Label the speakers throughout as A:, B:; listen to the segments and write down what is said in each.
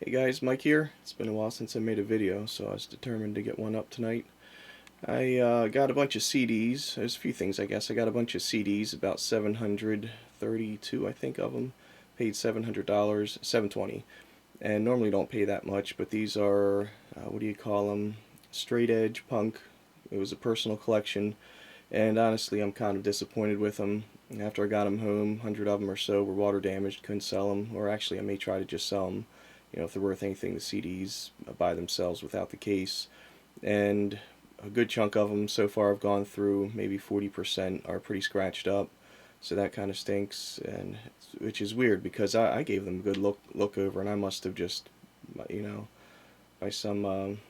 A: Hey guys, Mike here. It's been a while since I made a video, so I was determined to get one up tonight. I got a bunch of CDs. There's a few things, I guess. I got a bunch of CDs, about 732, I think, of them. Paid $700, 720, and normally don't pay that much, but these are, what do you call them? Straight edge punk. It was a personal collection, and honestly, I'm kind of disappointed with them. After I got them home, 100 of them or so were water damaged, couldn't sell them, or actually, I may try to just sell them. If they're worth anything, the CDs by themselves without the case. And a good chunk of them so far I've gone through, maybe 40% are pretty scratched up. So that kind of stinks, and which is weird because I gave them a good look over, and I must have just, by some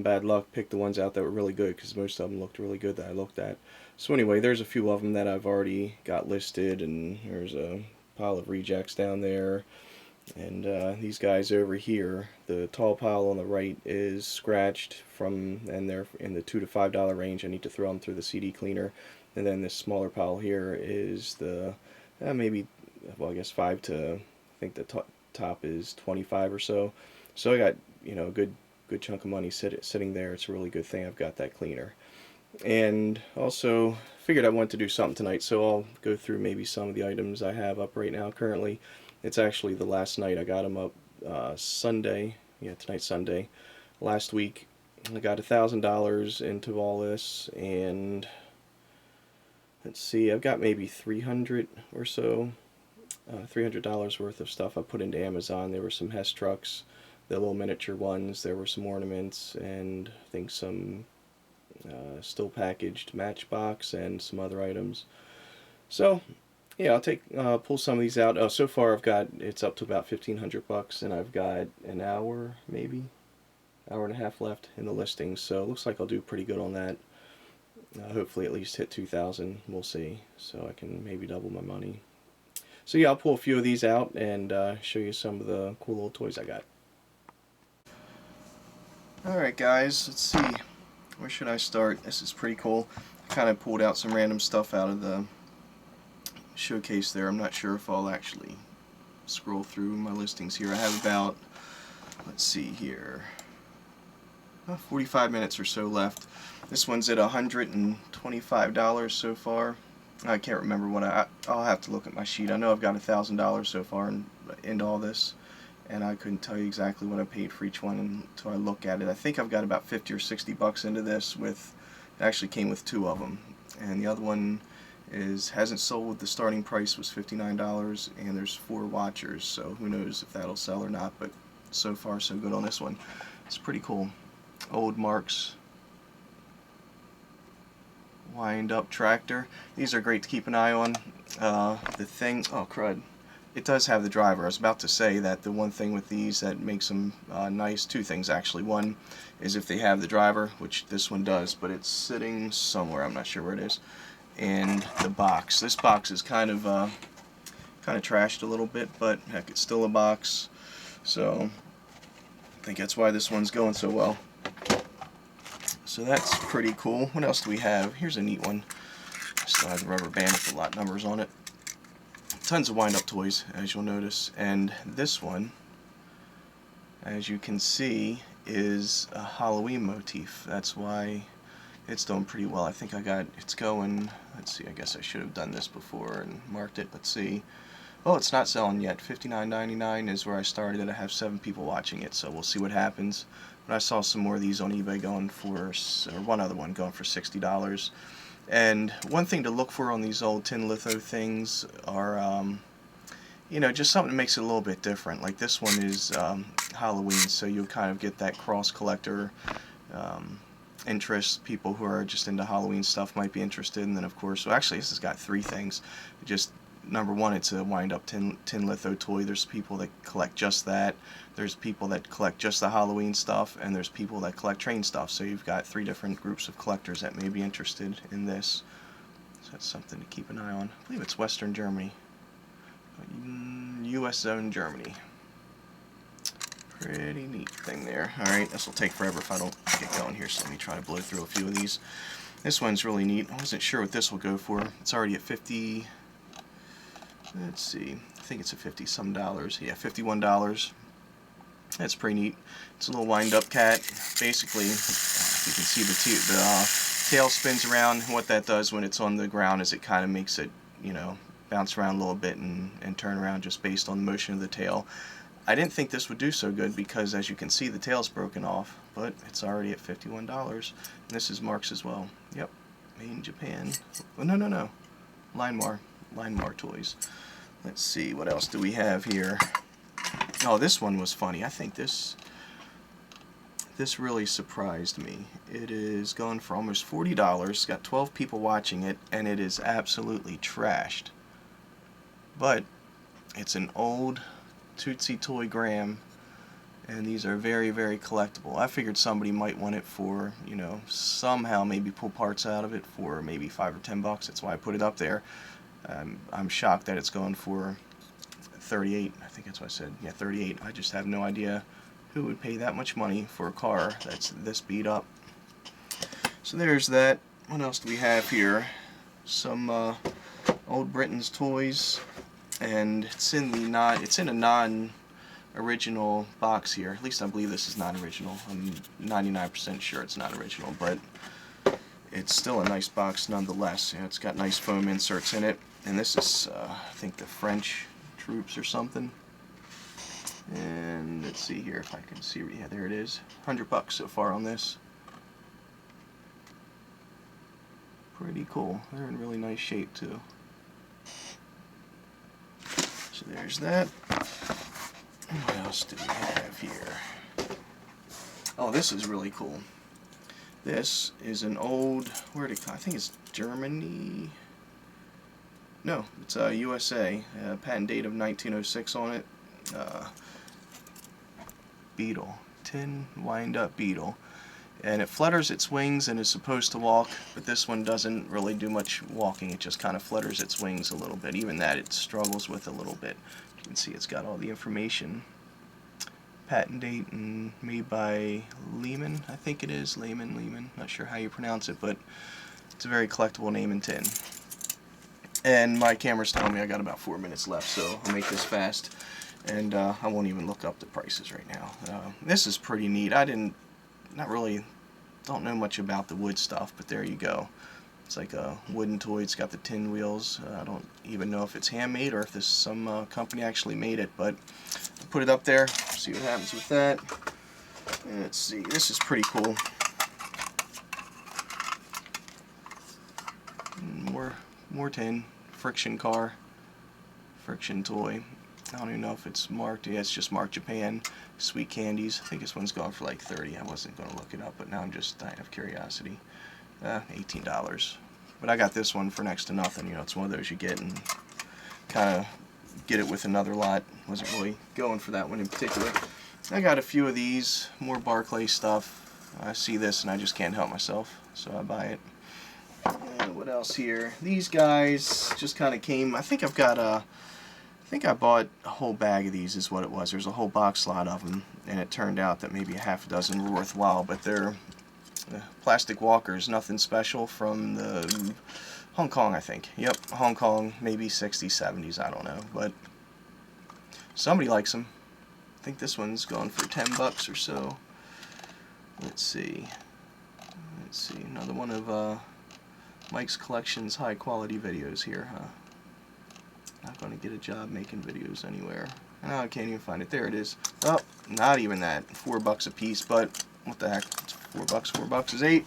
A: bad luck, picked the ones out that were really good because most of them looked really good that I looked at. So anyway, there's a few of them that I've already got listed, and there's a pile of rejects down there. And these guys over here, the tall pile on the right is scratched and they're in the $2 to $5 range. I need to throw them through the CD cleaner. And then this smaller pile here is the maybe, well, I guess 5 to, I think the top is 25 or so. So I got a good chunk of money sitting there. It's a really good thing I've got that cleaner. And also figured I wanted to do something tonight, so I'll go through maybe some of the items I have up right now currently. It's actually the last night. I got them up Sunday. Yeah, tonight's Sunday. Last week I got $1,000 into all this, and let's see, I've got maybe 300 or so, $300 worth of stuff I put into Amazon. There were some Hess trucks, the little miniature ones. There were some ornaments, and I think some still packaged Matchbox and some other items. So yeah, I'll pull some of these out. Oh, so far it's up to about $1,500, and I've got an hour, maybe hour and a half left in the listing. So it looks like I'll do pretty good on that. Hopefully at least hit 2,000. We'll see. So I can maybe double my money. So yeah, I'll pull a few of these out and show you some of the cool little toys I got. Alright guys, let's see. Where should I start? This is pretty cool. I kind of pulled out some random stuff out of the showcase there. I'm not sure if I'll actually scroll through my listings here. I have about, let's see here, 45 minutes or so left. This one's at $125 so far. I can't remember what I'll have to look at my sheet. I know I've got $1,000 so far into all this, and I couldn't tell you exactly what I paid for each one until I look at it. I think I've got about 50 or 60 bucks into this. It actually came with 2 of them, and the other one hasn't sold. The starting price was $59, and there's 4 watchers, so who knows if that'll sell or not, but so far so good on this one. It's pretty cool. Old Marks wind up tractor. These are great to keep an eye on. The thing, oh crud, it does have the driver. I was about to say that the one thing with these that makes them nice, 2 things actually. One is if they have the driver, which this one does, but it's sitting somewhere, I'm not sure where it is. And the box. This box is kind of trashed a little bit, but heck, it's still a box. So I think that's why this one's going so well. So that's pretty cool. What else do we have? Here's a neat one. Still has a rubber band with the lot numbers on it. Tons of wind-up toys, as you'll notice. And this one, as you can see, is a Halloween motif. That's why it's doing pretty well. I think it's going, let's see, I guess I should have done this before and marked it. Let's see. Oh, it's not selling yet. $59.99 is where I started. I have 7 people watching it, so we'll see what happens. But I saw some more of these on eBay going for, or one other one going for $60. And one thing to look for on these old tin litho things are, just something that makes it a little bit different. Like this one is Halloween, so you'll kind of get that cross collector interest. People who are just into Halloween stuff might be interested. And then of course, well, actually this has got 3 things. Just number one, it's a wind-up tin litho toy. There's people that collect just that. There's people that collect just the Halloween stuff, and there's people that collect train stuff. So you've got 3 different groups of collectors that may be interested in this. So that's something to keep an eye on. I believe it's Western Germany. U.S. zone Germany. Pretty neat thing there. Alright, this will take forever if I don't get going here, so let me try to blow through a few of these. This one's really neat. I wasn't sure what this will go for. It's already at 50. Let's see. I think it's a $50 some. Yeah, $51. That's pretty neat. It's a little wind-up cat. Basically, you can see the tail spins around. What that does when it's on the ground is it kind of makes it, you know, bounce around a little bit and turn around just based on the motion of the tail. I didn't think this would do so good because, as you can see, the tail's broken off, but it's already at $51. And this is Mark's as well. Yep, made in Japan. Oh, no. Linemar Toys. Let's see, what else do we have here? Oh, this one was funny. I think this really surprised me. It is going for almost $40. It's got 12 people watching it, and it is absolutely trashed. But it's an old Tootsie Toy Graham, and these are very, very collectible. I figured somebody might want it for, you know, somehow maybe pull parts out of it for maybe $5 or $10. That's why I put it up there. I'm shocked that it's going for 38. I think that's what I said. Yeah, 38. I just have no idea who would pay that much money for a car that's this beat up. So there's that. What else do we have here? Some old Britain's toys, and it's in a non-original box here. At least I believe this is non-original. I'm 99% sure it's not original, but it's still a nice box nonetheless. You know, it's got nice foam inserts in it, and this is I think the French troops or something. And let's see here if I can see. Yeah, there it is. $100 so far on this. Pretty cool. They're in really nice shape too. So there's that. What else do we have here? Oh, this is really cool. This is an old, I think it's Germany. No, it's USA. Patent date of 1906 on it. Beetle, tin wind-up beetle, and it flutters its wings and is supposed to walk, but this one doesn't really do much walking. It just kind of flutters its wings a little bit. Even that it struggles with a little bit. You can see it's got all the information. Patent date and made by Lehman, I think it is. Lehman. Not sure how you pronounce it, but it's a very collectible name in tin. And my camera's telling me I got about 4 minutes left, so I'll make this fast. And I won't even look up the prices right now. This is pretty neat. Don't know much about the wood stuff, but there you go. It's like a wooden toy. It's got the tin wheels. I don't even know if it's handmade or if this some company actually made it, but I'll put it up there, see what happens with that. And let's see, this is pretty cool. More tin, friction car, friction toy. I don't even know if it's marked. Yeah, it's just marked Japan. Sweet candies. I think this one's going for like 30. I wasn't going to look it up, but now I'm just dying of curiosity. $18. But I got this one for next to nothing. You know, it's one of those you get and kind of get it with another lot. Wasn't really going for that one in particular. I got a few of these, more Barclay stuff. I see this and I just can't help myself, so I buy it. And what else here? These guys just kind of came. I think I bought a whole bag of these is what it was. There's a whole box lot of them, and it turned out that maybe a half a dozen were worthwhile, but they're plastic walkers, nothing special, from the Hong Kong, I think. Yep, Hong Kong, maybe 60s, 70s, I don't know, but somebody likes them. I think this one's going for $10 or so. Let's see, another one of Mike's Collection's high quality videos here, huh? Not going to get a job making videos anywhere. Oh, I can't even find it. There it is. Oh, not even that. $4 a piece, but what the heck? It's $4. $4 is $8.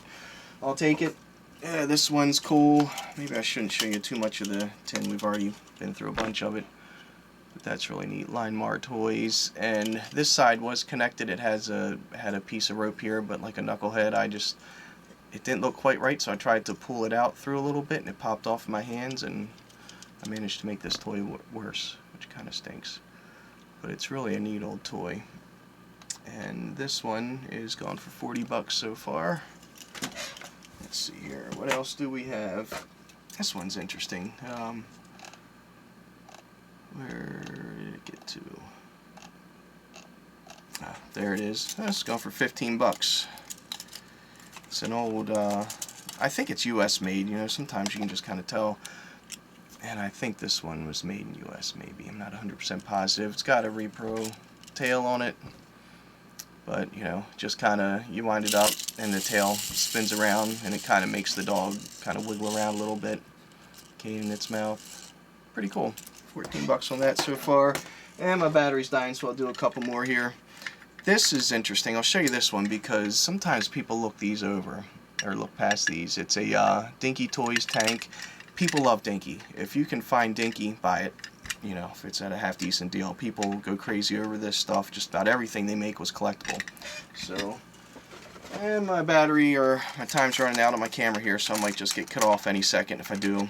A: I'll take it. Yeah, this one's cool. Maybe I shouldn't show you too much of the tin. We've already been through a bunch of it. But that's really neat. Linemar Toys. And this side was connected. It had a piece of rope here, but like a knucklehead, it didn't look quite right, so I tried to pull it out through a little bit, and it popped off my hands, and I managed to make this toy worse, which kind of stinks. But it's really a neat old toy. And this one is gone for $40 so far. Let's see here. What else do we have? This one's interesting. Where did it get to? There it is. It's gone for $15. It's an old, I think it's US made. You know, sometimes you can just kind of tell. And I think this one was made in US, maybe. I'm not 100% positive. It's got a repro tail on it. but you know, just kind of, you wind it up and the tail spins around and it kind of makes the dog kind of wiggle around a little bit, cane in its mouth. Pretty cool. 14 bucks on that so far. And my battery's dying, so I'll do a couple more here. This is interesting. I'll show you this one because sometimes people look these over or look past these. It's a Dinky Toys tank. People love Dinky. If you can find Dinky, buy it. You know, if it's at a half decent deal. People go crazy over this stuff. Just about everything they make was collectible. So, and my battery, or my time's running out on my camera here, so I might just get cut off any second if I do.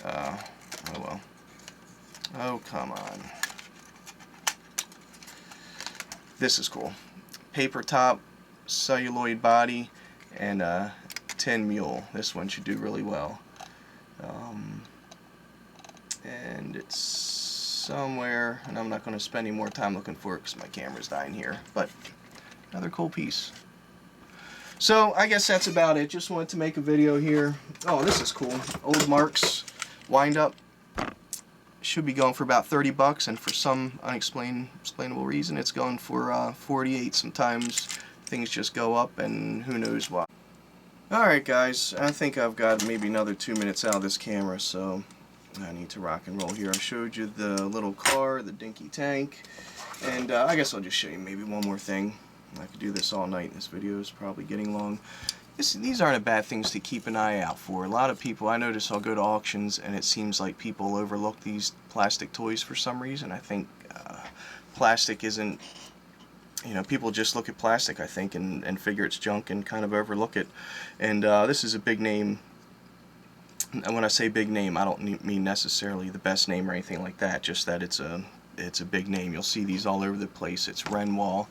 A: Oh well. Oh, come on. This is cool. Paper top, celluloid body, and tin mule. This one should do really well. And it's somewhere, and I'm not going to spend any more time looking for it because my camera's dying here, but another cool piece. So I guess that's about it. Just wanted to make a video here. Oh, this is cool. Old Marks wind up. Should be going for about 30 bucks, and for some unexplainable reason it's going for 48. Sometimes things just go up and who knows why. Alright guys, I think I've got maybe another 2 minutes out of this camera, so I need to rock and roll here. I showed you the little car, the Dinky tank, and I guess I'll just show you maybe one more thing. I could do this all night. This video is probably getting long. These aren't bad things to keep an eye out for. A lot of people, I notice I'll go to auctions and it seems like people overlook these plastic toys for some reason. I think plastic isn't, you know, people just look at plastic, I think, and figure it's junk and kind of overlook it. And this is a big name. And when I say big name, I don't mean necessarily the best name or anything like that, just that it's a big name. You'll see these all over the place. It's Renoir,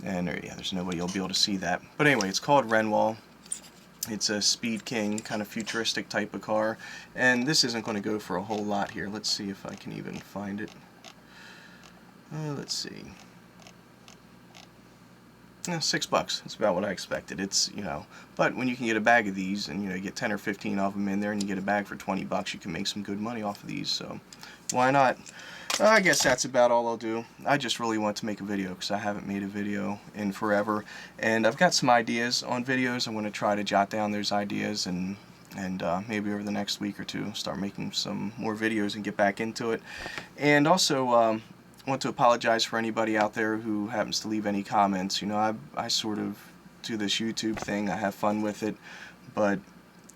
A: and yeah, there's no way you'll be able to see that. But anyway, it's called Renoir. It's a Speed King, kind of futuristic type of car, and this isn't going to go for a whole lot here. Let's see if I can even find it. Let's see. $6. That's about what I expected. It's, you know, but when you can get a bag of these and, you know, you get 10 or 15 of them in there and you get a bag for 20 bucks, you can make some good money off of these, so why not? I guess that's about all I'll do. I just really want to make a video because I haven't made a video in forever, and I've got some ideas on videos. I'm going to try to jot down those ideas and maybe over the next week or two start making some more videos and get back into it. And also I want to apologize for anybody out there who happens to leave any comments. You know, I sort of do this YouTube thing. I have fun with it, but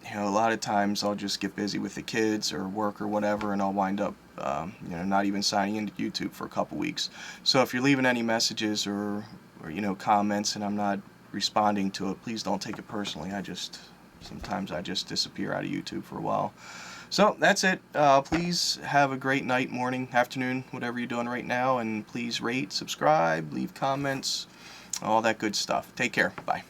A: you know, a lot of times I'll just get busy with the kids or work or whatever, and I'll wind up you know, not even signing into YouTube for a couple weeks. So if you're leaving any messages or you know, comments and I'm not responding to it, please don't take it personally. Sometimes I just disappear out of YouTube for a while. So that's it. Please have a great night, morning, afternoon, whatever you're doing right now, and please rate, subscribe, leave comments, all that good stuff. Take care. Bye.